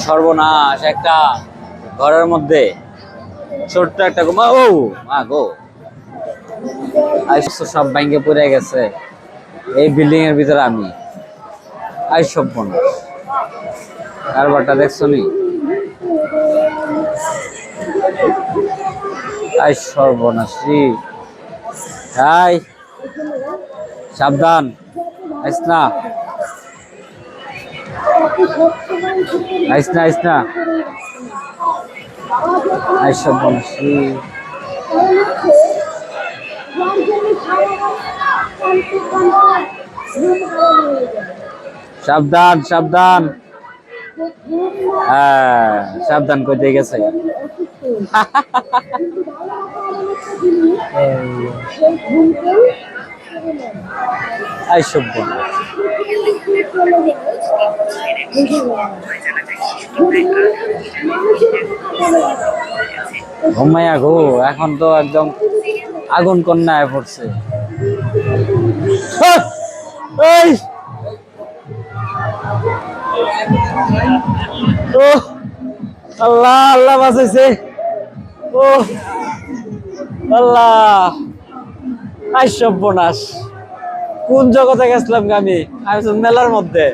সর্বনাশ, একটা ঘরের মধ্যে ছোট্ট একটা মা ও মা গো, সব ভাঙ্গে পড়ে গেছে। এই বিল্ডিং এর ভিতরে আমি আই সর্বনাশ, কারবারটা দেখছো নি? আই সর্বনাশ রে। হাই, সাবধান, আইস না, আইস না, আইস না, আই সর্বনাশ রে। সাবধান, সাবধান, হ্যাঁ সাবধান করতে গেছে। আই সর্বনাশ, ঘুমাইয়া গো, এখন তো একদম আগুন কন্যায় পড়ছে। এই ও আল্লাহ, আল্লাহ বাঁচাইছে। ও আল্লাহ, আই সর্বনাশ, কোন জগতে গেছিলাম আমি? আমি মেলার মধ্যে।